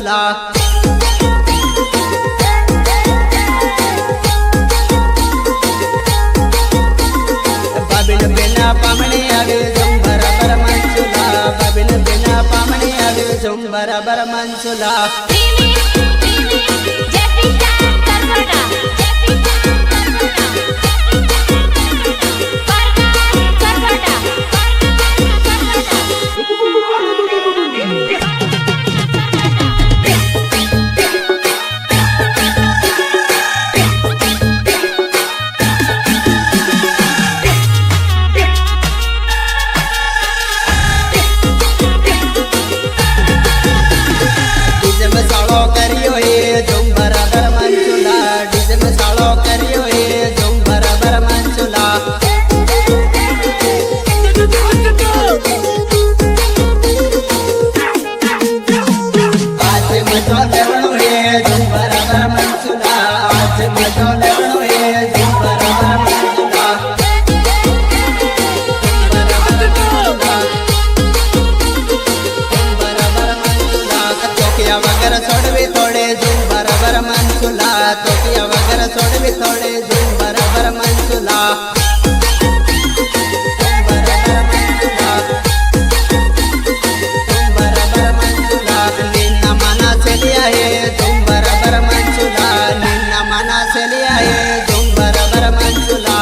मंचुला bobbin बिना पामणे आवे झुम बराबर मंचुला बाबिन बिना पामणे आवे झुम बराबर मंचुला सोडवी थोड़े झूम बराबर मंचुला तोकिया वगैरह सोडवी थोड़े झूम बराबर मंचुला निन्ना मना से लिया है झूम बराबर मंचुला निन्ना मना से लिया है झूम बराबर मंचुला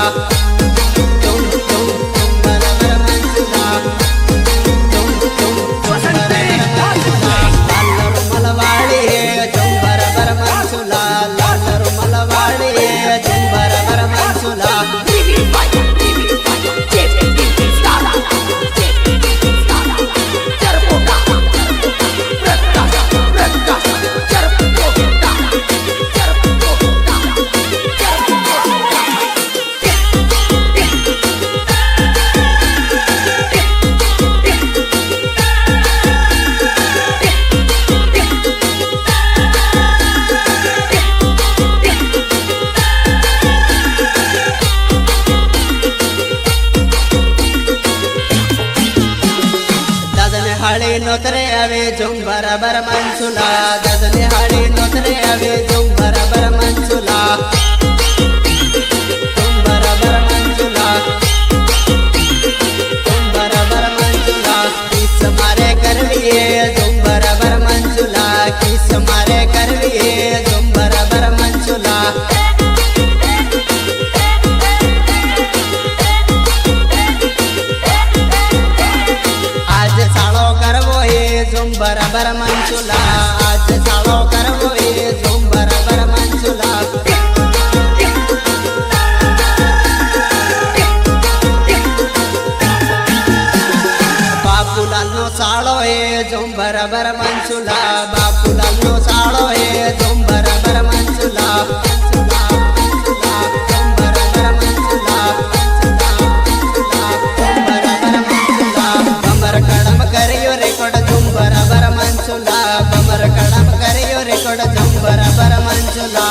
हाड़ी नोतरे आवे झुम बराबर मंचुला ददले हाड़ी नोतरे आवे झुम बराबर मंचुला झुम बराबर मंचुला झुम बराबर मंचुला किस मारे करविए झुम बराबर मंचुला किस मारे करविए झुम बराबर मंचुला झुम बराबर मंचुला आज सालो करवो ये झुम बराबर मंचुला बापूलाल नो सालो ये झुम बराबर मंचुला बापूलाल नो सालो ये झुम बराबर मंचुला बराबर मंचुला बमर कड़म करियो रेकॉर्ड झुम बराबर मंचुला।